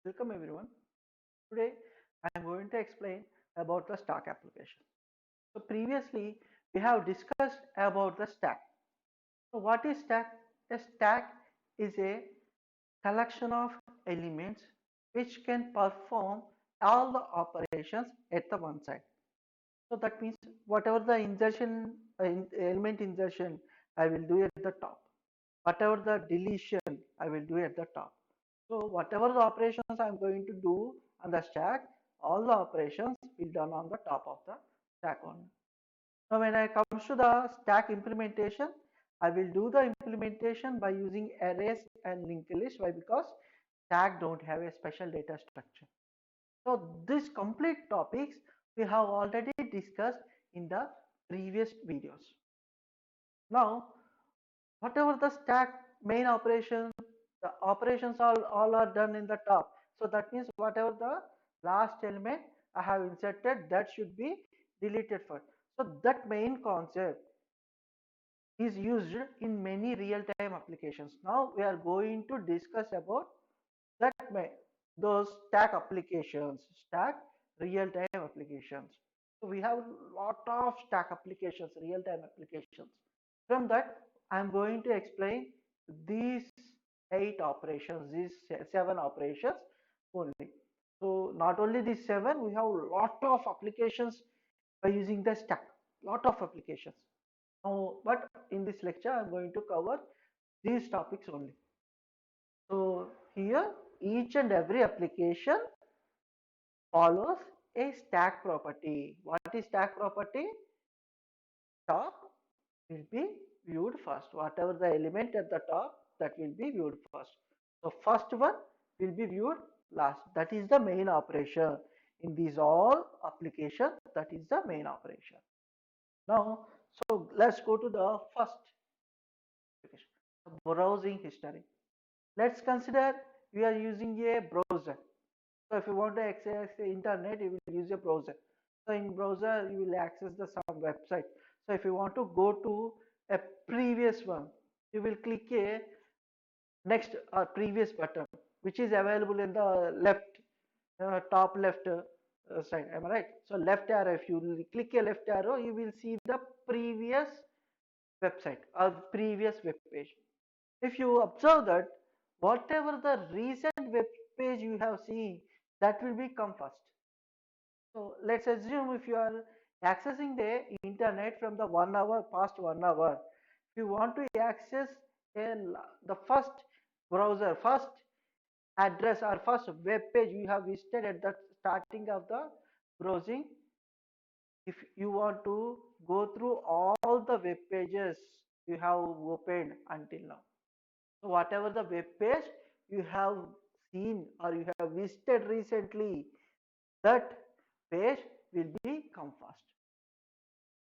Welcome everyone. Today I am going to explain about the stack application. So previously we have discussed about the stack. So what is stack? A stack is a collection of elements which can perform all the operations at the one side. So that means whatever the element insertion I will do at the top. Whatever the deletion I will do at the top. So whatever the operations I am going to do on the stack, all the operations will done on the top of the stack only. Now when I comes to the stack implementation, I will do the implementation by using arrays and linked list. Why? Because stack don't have a special data structure. So these complete topics we have already discussed in the previous videos. Now whatever the stack main operation, the operations all are done in the top. So that means whatever the last element I have inserted, that should be deleted first. So that main concept is used in many real-time applications. Now we are going to discuss about that those stack applications, stack real-time applications. So we have a lot of stack applications, real-time applications. From that, I'm going to explain these 8 operations, these 7 operations only. So not only these 7, we have a lot of applications by using the stack, lot of applications. Now, but in this lecture, I'm going to cover these topics only. So here, each and every application follows a stack property. What is stack property? Top will be viewed first. Whatever the element at the top, that will be viewed first. So first one will be viewed last. That is the main operation. In these all applications, that is the main operation. Now, so let's go to the first application, browsing history. Let's consider we are using a browser. So if you want to access the internet, you will use a browser. So in browser, you will access the some website. So if you want to go to a previous one, you will click a next or previous button, which is available in the left, top left side. Am I right? So left arrow, if you click a left arrow, you will see the previous website or previous web page. If you observe that whatever the recent web page you have seen, that will become first. So let's assume if you are accessing the internet from the 1 hour past 1 hour, if you want to access the first browser, first address or first web page you have visited at the starting of the browsing, if you want to go through all the web pages you have opened until now, so whatever the web page you have seen or you have visited recently, that page will be come first.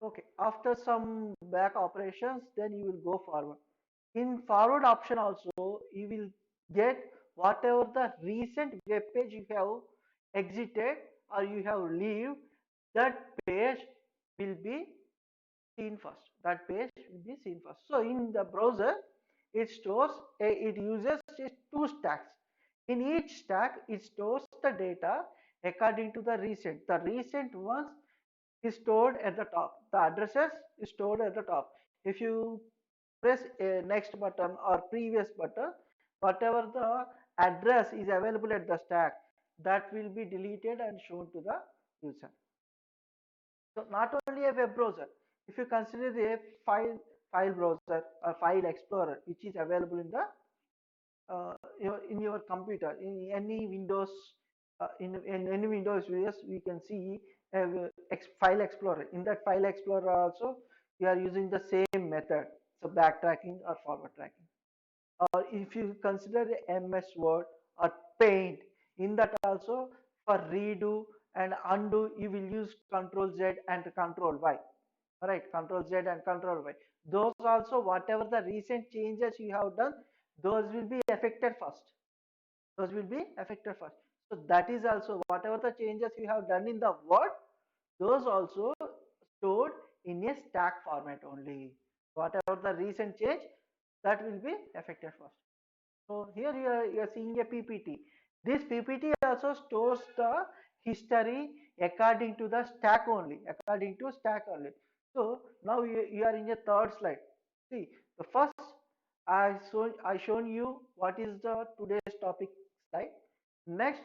Okay, after some back operations, then you will go forward. In forward option also, you will get whatever the recent web page you have exited or you have leave, that page will be seen first. That page will be seen first. So in the browser, it uses two stacks. In each stack, it stores the data according to the recent. The recent ones is stored at the top. The addresses is stored at the top. If you press a next button or previous button, whatever the address is available at the stack, that will be deleted and shown to the user. So not only a web browser, if you consider a file browser or file explorer, which is available in the in your computer, in any Windows, in any Windows OS, we can see a file explorer. In that file explorer also, we are using the same method, so backtracking or forward tracking. Or if you consider the MS Word or Paint, in that also for redo and undo, you will use Control Z and Control Y. Right, Control Z and Control Y. Those also, whatever the recent changes you have done, those will be affected first. Those will be affected first. So that is also whatever the changes you have done in the Word, those also stored in a stack format only. Whatever the recent change, that will be affected first. So here you are seeing a PPT. This PPT also stores the history according to the stack only, according to stack only. So now you are in the third slide. See, the first I shown you what is the today's topic slide. Next,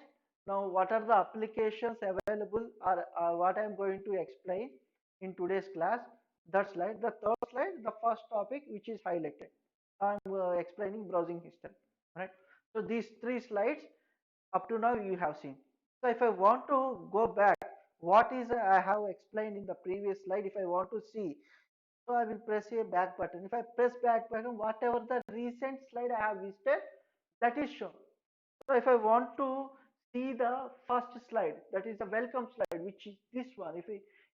now what are the applications available or what I am going to explain in today's class. That slide, the third slide, the first topic which is highlighted. I am explaining browsing history, right? So these three slides up to now you have seen. So if I want to go back, what is I have explained in the previous slide, if I want to see, so I will press a back button. If I press back button, whatever the recent slide I have visited, that is shown. So if I want to see the first slide, that is the welcome slide, which is this one. If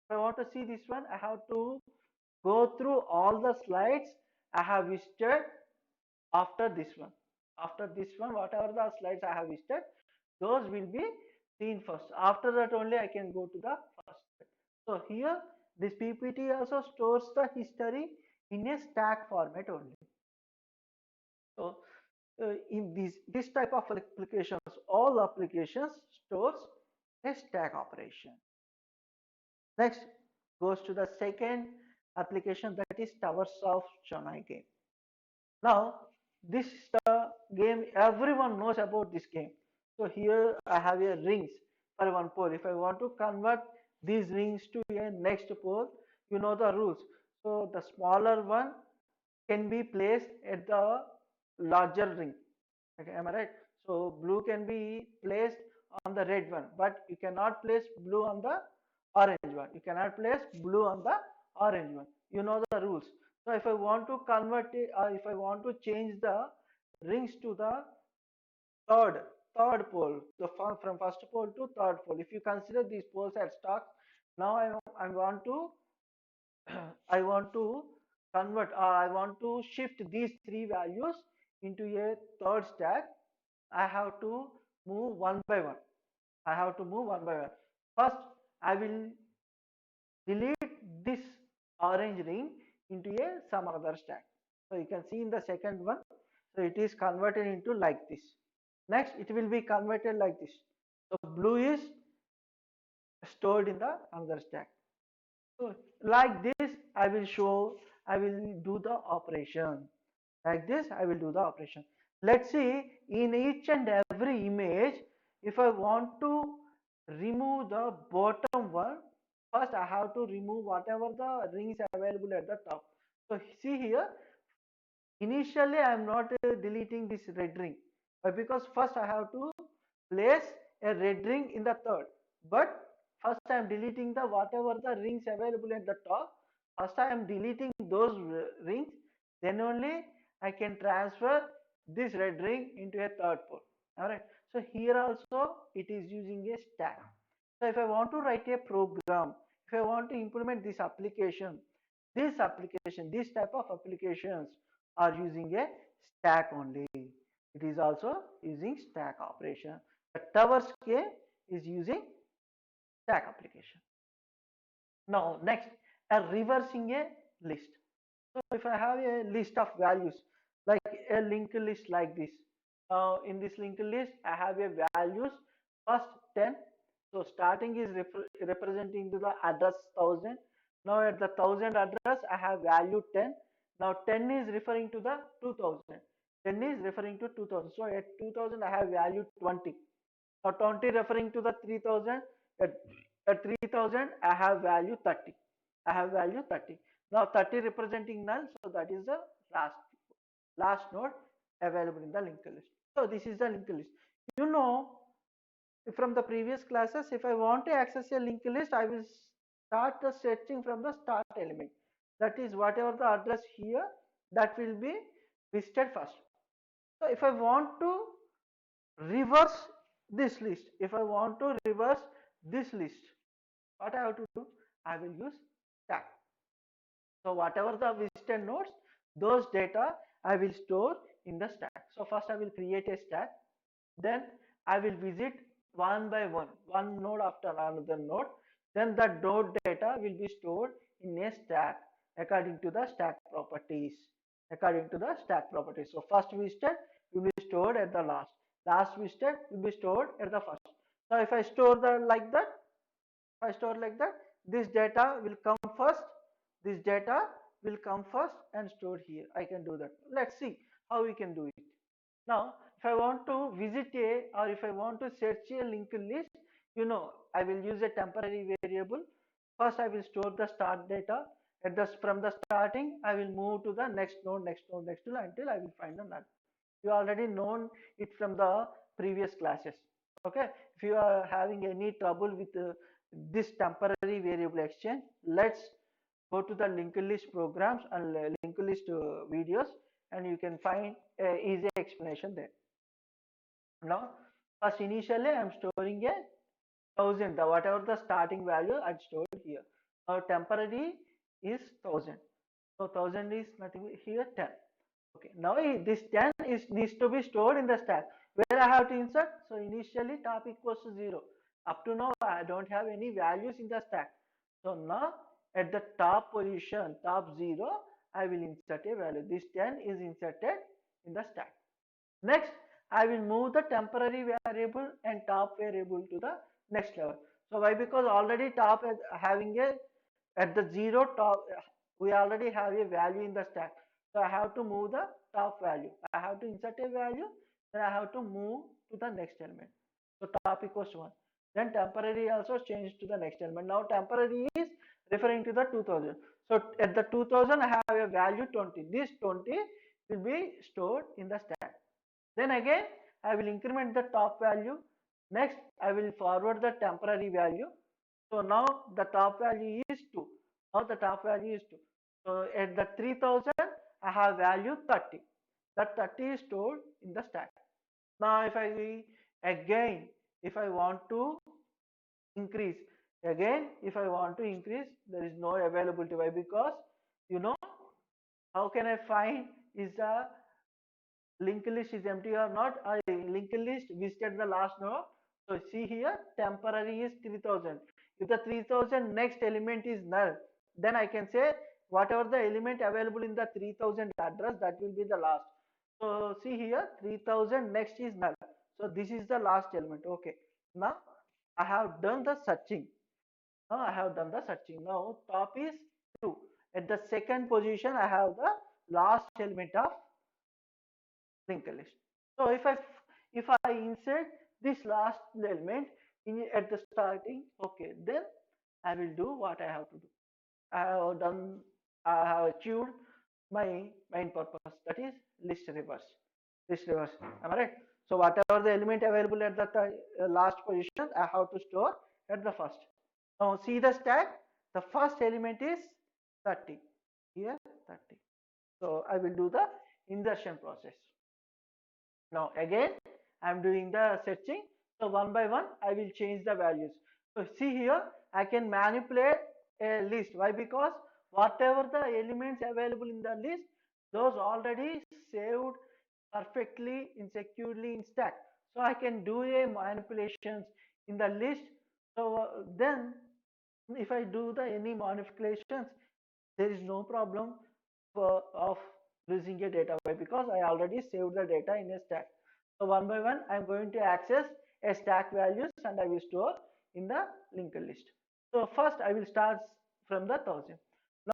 I want to see this one, I have to go through all the slides I have visited after this one. After this one, whatever the slides I have visited, those will be seen first. After that only I can go to the first slide. So here this PPT also stores the history in a stack format only. So in this type of applications, all applications stores a stack operation. Next goes to the second application, that is Towers of Chennai game. Now this is the game everyone knows about this game. So here I have a rings for one pole. If I want to convert these rings to a next pole, you know the rules. So the smaller one can be placed at the larger ring. Okay, am I right? So blue can be placed on the red one, but you cannot place blue on the orange one. You cannot place blue on the orange one. You know the rules. So if I want to convert it, or if I want to change the rings to the third third pole, the from first pole to third pole. If you consider these poles as stocks, now I want to I want to convert or I want to shift these three values into a third stack. I have to move one by one. I have to move one by one. First, I will delete this orange ring into a some other stack. So you can see in the second one, so it is converted into like this. Next, it will be converted like this. So blue is stored in the another stack. So like this, I will do the operation. Like this, I will do the operation. Let's see in each and every image, if I want to remove the bottom one, first I have to remove whatever the rings available at the top. So see here, initially I am not deleting this red ring, because first I have to place a red ring in the third. But first I am deleting the whatever the rings available at the top. First I am deleting those rings, then only I can transfer this red ring into a third pole. All right. So here also it is using a stack. So if I want to write a program, if I want to implement this type of applications are using a stack only. It is also using stack operation. The Towers K is using stack application. Now next, a reversing a list. So if I have a list of values, like a linked list like this, now in this linked list I have a values first 10. So starting is representing to the address 1000. Now at the 1000 address I have value 10. Now 10 is referring to the 2000. 10 is referring to 2000. So at 2000 I have value 20. Now 20 referring to the 3000. At 3000 I have value 30. I have value 30. Now 30 representing null, so that is the last node available in the linked list. So this is the linked list. You know, from the previous classes, if I want to access a linked list, I will start the searching from the start element. That is whatever the address here, that will be visited first. So if I want to reverse this list, if I want to reverse this list, what I have to do? I will use stack. So whatever the visited nodes, those data I will store in the stack. So first I will create a stack, then I will visit one by one node after another node. Then that node data will be stored in a stack according to the stack properties. According to the stack properties. So first visited will be stored at the last. last visited will be stored at the first. Now if I store the like that, if I store like that, this data will come first, this data will come first and stored here. I can do that. Let's see how we can do it. Now if I want to visit a, or if I want to search a linked list, I will use a temporary variable. First I will store the start data. From the starting I will move to the next node, next node, next node until I will find the null. You already known it from the previous classes. Okay, if you are having any trouble with this temporary variable exchange, let's go to the linked list programs and linked list videos, and you can find a easy explanation there. Now first initially I am storing a 1000, the whatever the starting value I stored here. Now temporary is 1000, so 1000 is nothing here, 10. Okay, now this 10 needs to be stored in the stack where I have to insert. So initially top equals to 0. Up to now I don't have any values in the stack. So now at the top position, top 0, I will insert a value. This 10 is inserted in the stack. Next, I will move the temporary variable and top variable to the next level. So why? Because already top is having a, at the 0 top, we already have a value in the stack. So I have to move the top value. I have to insert a value, then I have to move to the next element. So top equals 1. Then temporary also changed to the next element. Now temporary is referring to the 2000. So at the 2000 I have a value 20. This 20 will be stored in the stack. Then again I will increment the top value. Next I will forward the temporary value. So now the top value is 2. Now the top value is 2. So at the 3000 I have value 30. That 30 is stored in the stack. Now if I want to increase, if I want to increase, there is no availability. Why? Because you know how can I find is the linked list is empty or not? Linked list visited the last node. So see here, temporary is 3000. If the 3000 next element is null, then I can say whatever the element available in the 3000 address, that will be the last. So see here, 3000 next is null. So this is the last element. Okay. Now I have done the searching. Now top is 2. At the second position, I have the last element of linked list. So if I insert this last element in at the starting, okay, then I will do what I have to do. I have done, I have achieved my main purpose, that is list reverse. List reverse. Am I right? So whatever the element available at the last position, I have to store at the first. Now see the stack. The first element is 30. Here 30. So I will do the insertion process. Now again I am doing the searching. So one by one I will change the values. So see here, I can manipulate a list. Why? Because whatever the elements available in the list, those already saved perfectly in securely in stack. So I can do a manipulations in the list. So then if I do the any modifications, there is no problem of losing a data. Why? Because I already saved the data in a stack. So one by one I am going to access a stack values and I will store in the linked list. So first I will start from the 1000.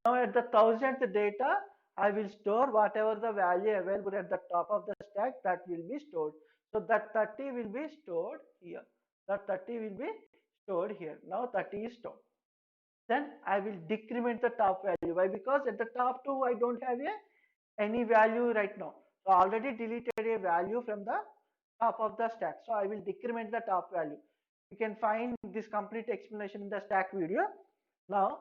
Now at the 1000th data I will store whatever the value available at the top of the stack, that will be stored. So that 30 will be stored here. That 30 will be stored here. Now 30 is stored. Then I will decrement the top value. Why? Because at the top two I don't have any value right now. So I already deleted a value from the top of the stack. So I will decrement the top value. You can find this complete explanation in the stack video. Now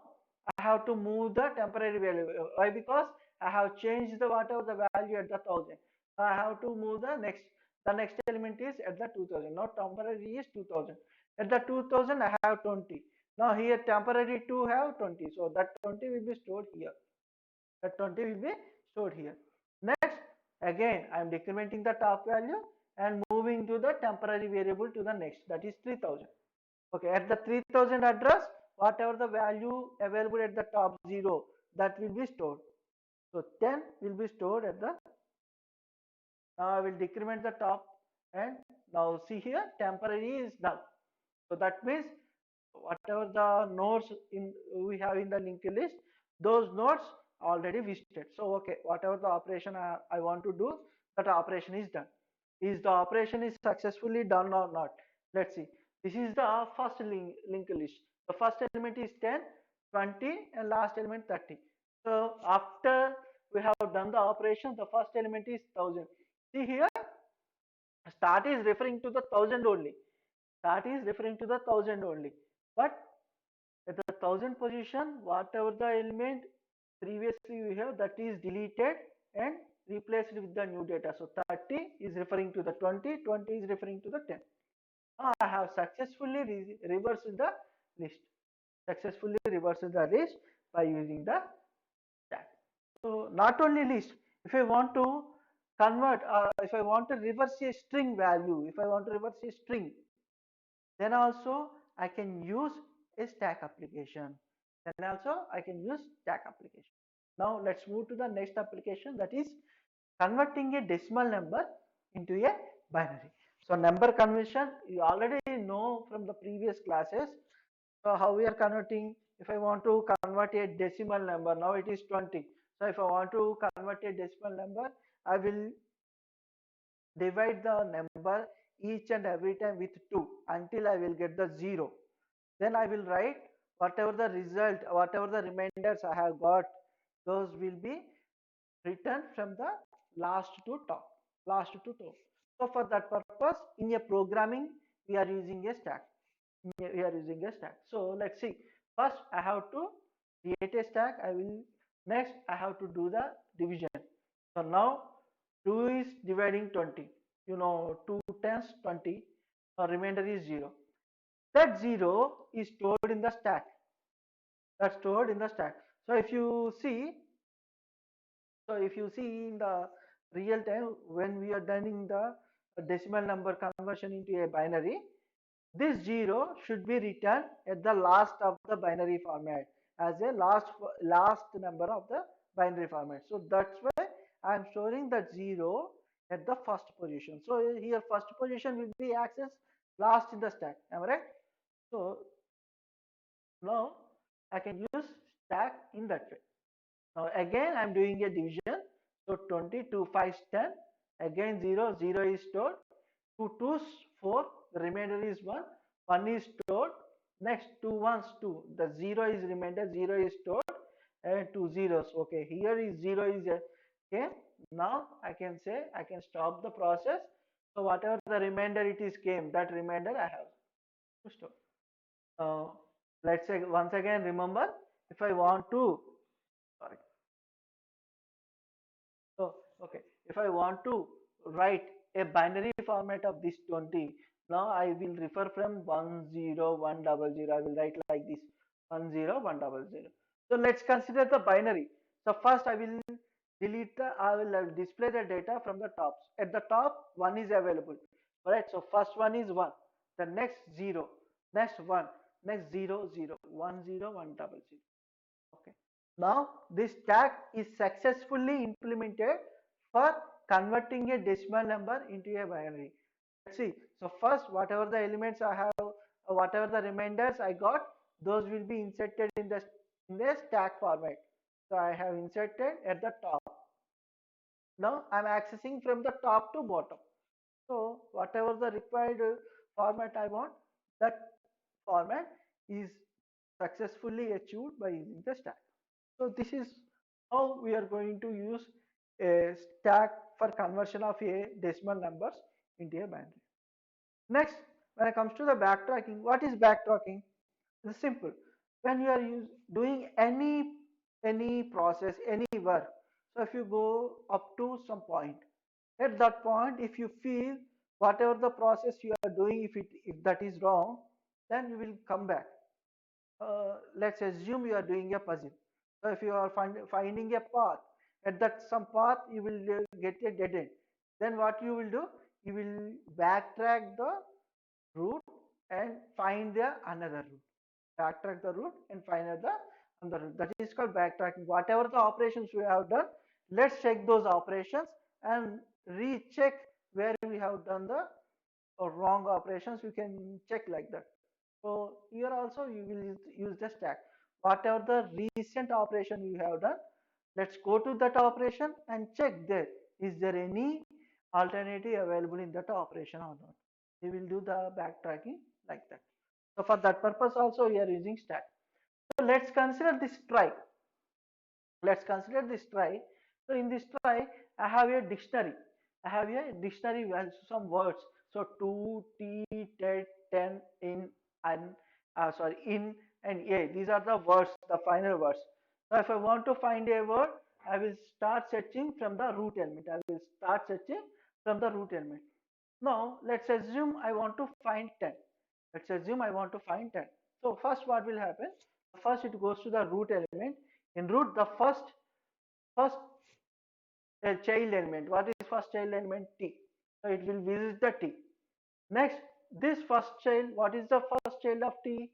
I have to move the temporary value. Why? Because I have changed the whatever the value at the 1000. I have to move the next. The next element is at the 2000. Now temporary is 2000. At the 2000 I have 20. Now here temporary 2 have 20. So that 20 will be stored here. That 20 will be stored here. Next, again I am decrementing the top value and moving to the temporary variable to the next, that is 3000. Okay, at the 3000 address, whatever the value available at the top 0, that will be stored. So 10 will be stored at the, now I will decrement the top and Now see here, temporary is done. So that means whatever the nodes in we have in the linked list, those nodes already visited. So okay, whatever the operation I want to do, that operation is done. Is the operation is successfully done or not? Let's see. This is the first linked list. The first element is 10, 20, and last element 30. So after we have done the operation, the first element is 1000. See here, start is referring to the 1000 only. Start is referring to the 1000 only. But at the 1000 position, whatever the element previously we have, that is deleted and replaced with the new data. So 30 is referring to the 20, 20 is referring to the 10. Now I have successfully reversed the list. Successfully reversed the list by using the stack. So not only list, if I want to convert, if I want to reverse a string value, if I want to reverse a string, then also I can use a stack application. Then also I can use stack application. Now let's move to the next application, that is converting a decimal number into a binary. So number conversion you already know from the previous classes. So how we are converting, if I want to convert a decimal number, now it is 20. So if I want to convert a decimal number, I will divide the number each and every time with 2 until I will get the 0. Then I will write whatever the result, whatever the remainders I have got, those will be written from the last to top, last to top. So for that purpose, in a programming, we are using a stack. We are using a stack. So let's see. First, I have to create a stack. I will next I have to do the division. So now 2 is dividing 20. You know 2 times 20. Remainder is 0. That 0 is stored in the stack. That's stored in the stack. So if you see in the real time when we are doing the decimal number conversion into a binary, this 0 should be written at the last of the binary format as a last number of the binary format. So that's why I am storing that 0 at the first position. So here first position will be accessed last in the stack. Am I right? So now I can use stack in that way. Now again I am doing a division. So 20, 2 5 10. Again 0, 0 is stored. 2 2s 4. The remainder is 1. 1 is stored. Next 2 ones 2. The 0 is remainder. 0 is stored. And 2 zeros. Okay, here is 0 is okay. Now I can say I can stop the process. So whatever the remainder it is came, that remainder I have to store. Uh, let's say once again remember, if I want to, sorry, so okay, if I want to write a binary format of this 20, now I will refer from 10100. I will write like this 10100. So let's consider the binary. So first I will I will display the data from the tops. At the top, 1 is available. Alright, so first one is 1, the next 0, next 1, next 0 0, 10100. Okay. Now this tag is successfully implemented for converting a decimal number into a binary. Let's see. So first, whatever the elements I have, whatever the remainders I got, those will be inserted in the stack format. So I have inserted at the top. Now I'm accessing from the top to bottom. So whatever the required format I want, that format is successfully achieved by using the stack. So this is how we are going to use a stack for conversion of a decimal numbers into a binary. Next, when it comes to the backtracking, what is backtracking? It's simple. When you are doing any process, any work, so if you go up to some point, at that point, if you feel whatever the process you are doing, if that is wrong, then you will come back. Let's assume you are doing a puzzle. So if you are finding a path, at that some path you will get a dead end. Then what you will do? You will backtrack the route and find the another route. Backtrack the route and find the another route. That is called backtracking. Whatever the operations we have done, let's check those operations and recheck where we have done the or wrong operations, you can check like that. So here also you will use the stack. Whatever the recent operation you have done, let's go to that operation and check there. Is there any alternative available in that operation or not? We will do the backtracking like that. So for that purpose also we are using stack. So let's consider this try. Let's consider this try. So in this try, I have a dictionary. I have a dictionary with some words. So to, t, tet, ten, in, and sorry, in and a. These are the words, the final words. So if I want to find a word, I will start searching from the root element. I will start searching from the root element. Now let's assume I want to find 10. Let's assume I want to find 10. So first what will happen? First it goes to the root element. In root, the first child element. What is first child element? T. So it will visit the T. Next, this first child, what is the first child of T?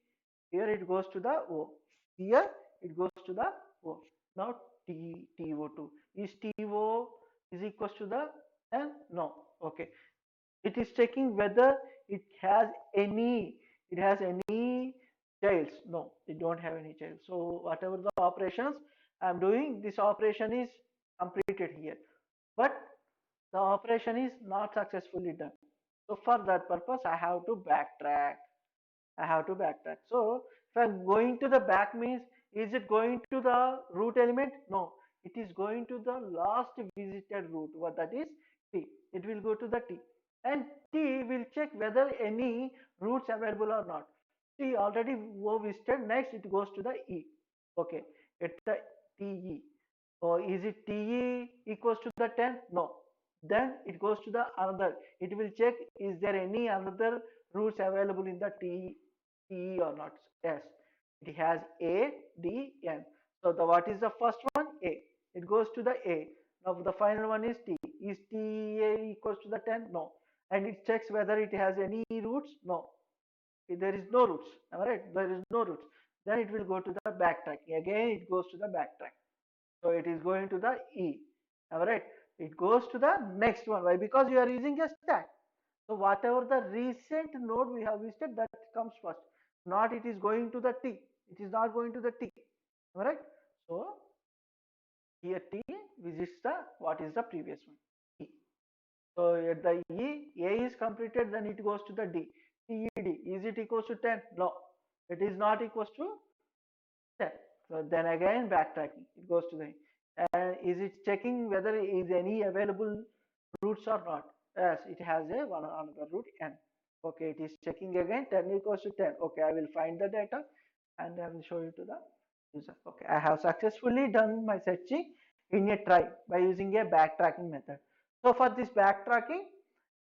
Here it goes to the O. Here it goes to the O. Now TO2. Is TO is equals to the N? No. Okay. It is checking whether it has any childs. No, it don't have any child. So whatever the operations I'm doing, this operation is completed here, but the operation is not successfully done. So for that purpose I have to backtrack. So if I'm going to the back means, is it going to the root element? No, it is going to the last visited root. What that is T. It will go to the T, and T will check whether any roots available or not. T already visited. Next it goes to the E. Okay, it's the TE. Or is it TE equals to the 10? No. Then it goes to the another. It will check is there any another roots available in the TE or not. Yes. It has A, D, N. So the what is the first one? A. It goes to the A. Now the final one is T. Is TA equals to the 10? No. And it checks whether it has any roots? No. There is no roots. Alright, there is no roots. Then it will go to the backtracking. Again, it goes to the backtrack. So it is going to the E. Alright, it goes to the next one. Why? Because you are using a stack. So whatever the recent node we have visited, that comes first. Not it is going to the T. It is not going to the T. Alright. So here T visits the what is the previous one? E. So at the E, A is completed, then it goes to the D. TED. Is it equals to 10? No. It is not equals to 10. So then again backtracking. It goes to the and is it checking whether is any available roots or not? Yes, it has a one another root n. Okay, it is checking again 10 equals to 10. Okay, I will find the data and I will show you to the user. Okay, I have successfully done my searching in a try by using a backtracking method. So for this backtracking,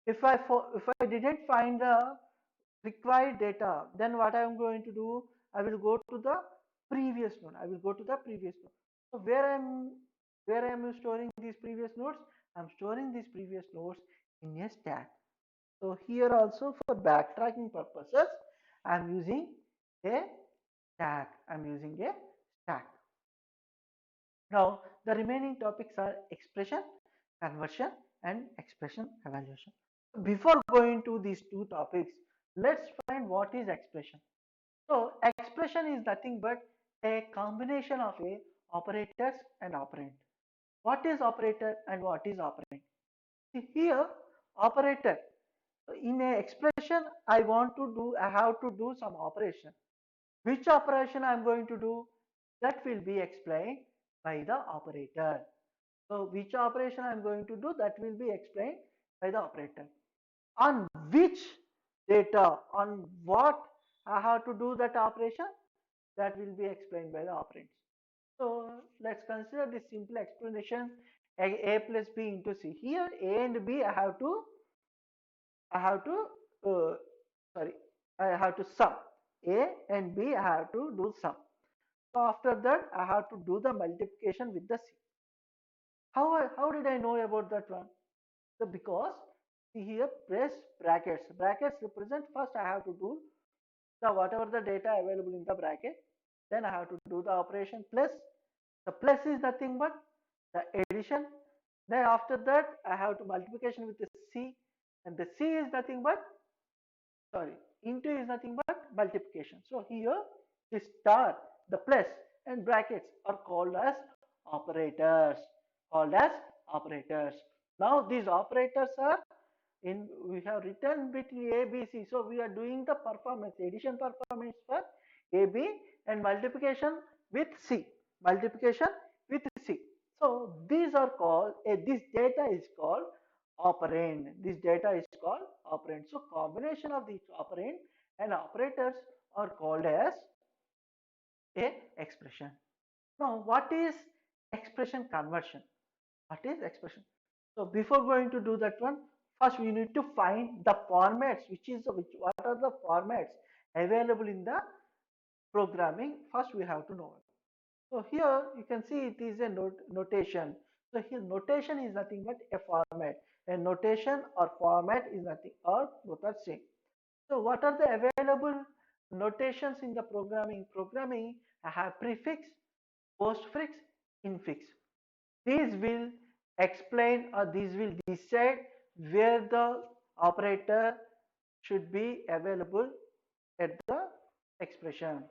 if I didn't find the required data, then what I am going to do, I will go to the previous node. I will go to the previous node. So where I am storing these previous nodes? I'm storing these previous nodes in a stack. So here also for backtracking purposes, I'm using a stack. I'm using a stack. Now the remaining topics are expression, conversion, and expression evaluation. Before going to these two topics, let's find what is expression. So expression is nothing but a combination of a operators and operand. What is operator and what is operand? See here, operator. In a expression, I have to do some operation. Which operation I am going to do? That will be explained by the operator. So which operation I am going to do? That will be explained by the operator. On which data, on what I have to do that operation, that will be explained by the operands. So let's consider this simple explanation: a plus b into c. Here a and b I have to sorry I have to sum. A and b I have to do sum. So after that I have to do the multiplication with the c. How did I know about that one? So because see here, press brackets. Brackets represent, first I have to do the whatever the data available in the bracket. Then I have to do the operation plus. The plus is nothing but the addition. Then after that I have to multiplication with the c, and the c is nothing but sorry, into is nothing but multiplication. So here the star, the plus and brackets are called as operators, called as operators. Now these operators are in, we have written between A, B, C. So we are doing the performance, addition performance for A, B and multiplication with C, multiplication with C. So these are called, this data is called operand. This data is called operand. So combination of these operand and operators are called as a expression. Now what is expression conversion? What is expression? So before going to do that one, first we need to find the formats, what are the formats available in the programming. First we have to know it. So here you can see it is a notation. So here notation is nothing but a format. A notation or format is nothing, or both are same. So what are the available notations in the programming? Programming, I have prefix, postfix, infix. These will explain, or these will decide where the operator should be available at the expression.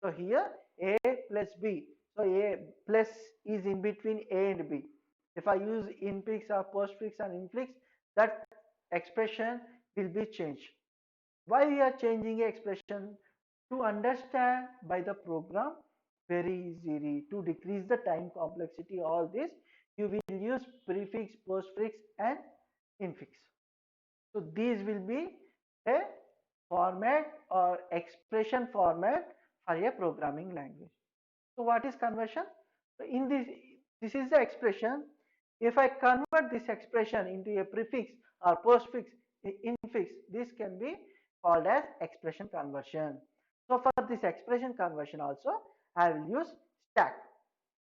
So here A plus B. So A plus is in between A and B. If I use infix or postfix and infix, that expression will be changed. Why we are changing expression? To understand by the program very easily, to decrease the time complexity, all this you will use prefix, postfix and infix. So these will be a format or expression format for a programming language. So what is conversion? So in this is the expression. If I convert this expression into a prefix or postfix, infix, this can be called as expression conversion. So for this expression conversion also, I will use stack.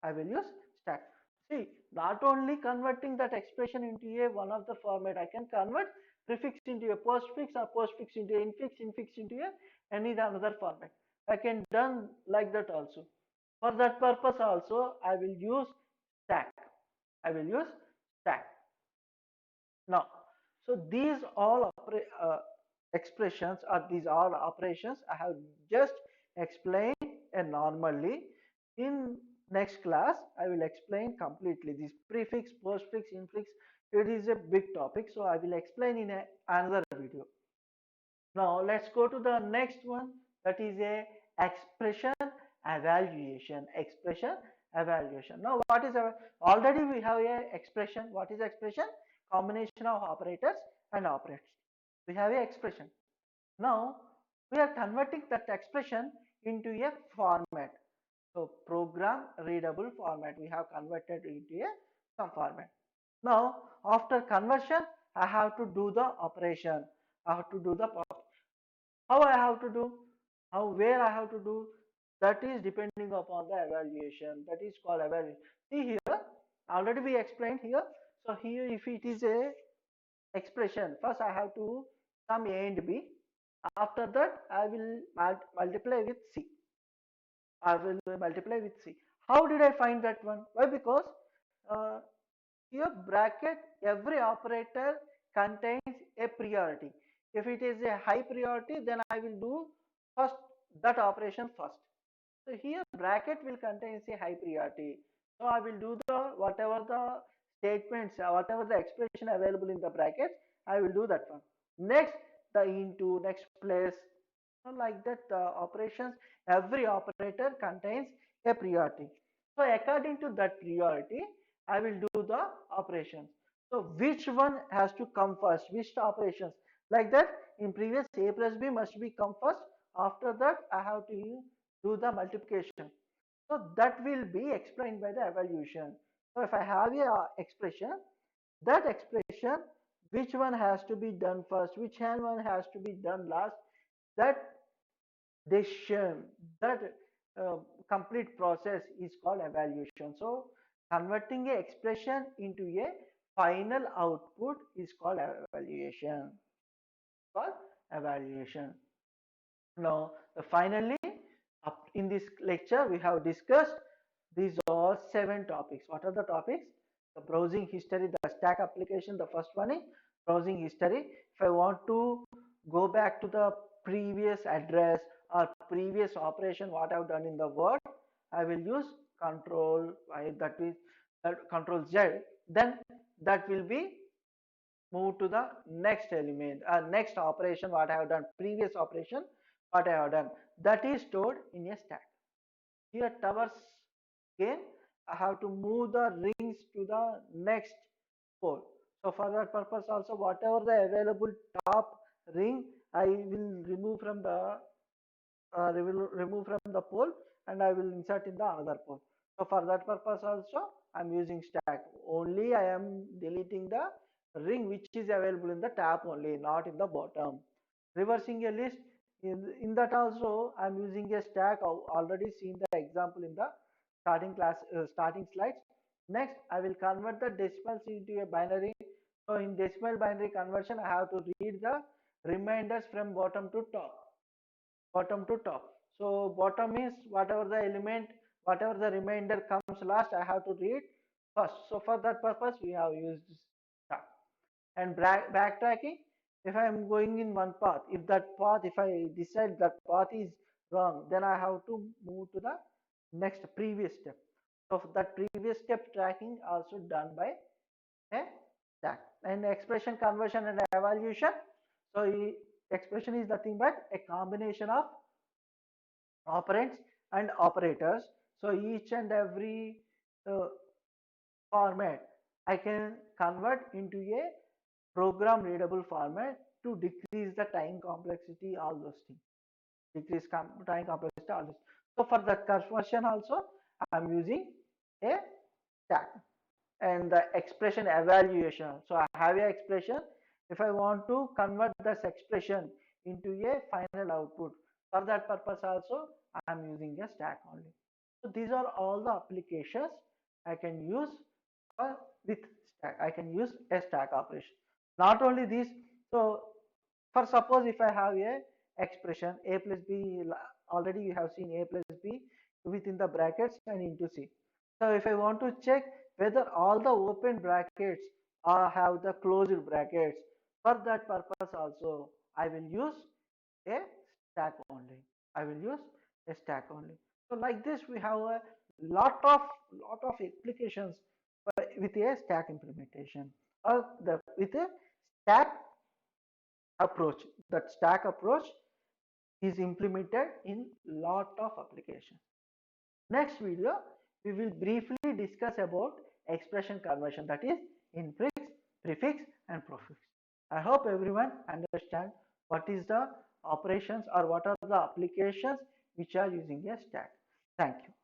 I will use stack. See, not only converting that expression into a one of the format, I can convert prefix into a postfix or postfix into infix, infix into a any another format. I can done like that also. For that purpose also, I will use stack. I will use stack. Now, so these all expressions or these all operations I have just explained normally. In next class, I will explain completely this prefix, postfix, infix. It is a big topic, so I will explain in another video. Now let's go to the next one, that is a expression evaluation. Expression evaluation. Now what is our, already we have a expression. What is expression? Combination of operators and operators. We have a expression. Now we are converting that expression into a format. So program readable format we have converted into a some format. Now after conversion I have to do the operation. I have to do the how I have to do, how where I have to do, that is depending upon the evaluation. That is called evaluation. See here, already we explained here. So here if it is a expression, first I have to sum A and B. After that I will multiply with C. I will multiply with C. How did I find that one? Why? Because uh, here bracket, every operator contains a priority. If it is a high priority, then I will do first that operation first. So here bracket will contain a high priority. So I will do the whatever the statements, whatever the expression available in the brackets, I will do that one. Next, the into, next place, so like that operations, every operator contains a priority. So according to that priority, I will do the operations. So which one has to come first? Which operations? Like that, in previous A plus B must be come first. After that, I have to do the multiplication. So that will be explained by the evaluation. So if I have a expression, that expression, which one has to be done first, which one has to be done last, that decision, that uh, complete process is called evaluation. So converting a expression into a final output is called evaluation. Called evaluation. Now, finally, up in this lecture, we have discussed these are 7 topics. What are the topics? The browsing history, the stack application. The first one is browsing history. If I want to go back to the previous address or previous operation what I've done in the word, I will use control Y, that is control Z, then that will be move to the next element, next operation what I have done, previous operation what I have done, that is stored in a stack. Here towers, again I have to move the rings to the next pole. So for that purpose also, whatever the available top ring I will remove from the remove from the pole, and I will insert in the another pole. So for that purpose also I'm using stack. Only I am deleting the ring which is available in the top only, not in the bottom. Reversing a list, in that also I'm using a stack. I've already seen the example in the starting slides. Next I will convert the decimals into a binary. So in decimal binary conversion I have to read the remainders from bottom to top, bottom to top. So bottom is whatever the element, whatever the remainder comes last, I have to read first. So for that purpose, we have used star. And backtracking, if I am going in one path, if that path, if I decide that path is wrong, then I have to move to the next previous step. So that previous step tracking also done by a stack. And expression conversion and evaluation. So expression is nothing but a combination of operands and operators. So each and every uh, format I can convert into a program readable format to decrease the time complexity, all those things. Decrease time complexity, all this. So for the conversion also, I'm using a stack. And the expression evaluation. So I have a expression. If I want to convert this expression into a final output, for that purpose also I am using a stack only. So these are all the applications I can use with stack. I can use a stack operation. Not only this, so for suppose if I have a expression a plus b, already you have seen a plus b within the brackets and into c. So if I want to check whether all the open brackets have the closed brackets, for that purpose also I will use a stack only. I will use a stack only. So like this we have a lot of applications with a stack implementation, or with a stack approach. That stack approach is implemented in lot of applications. Next video, we will briefly discuss about expression conversion, that is infix, prefix and prefix. I hope everyone understand what is the operations or what are the applications which are using a stack. Thank you.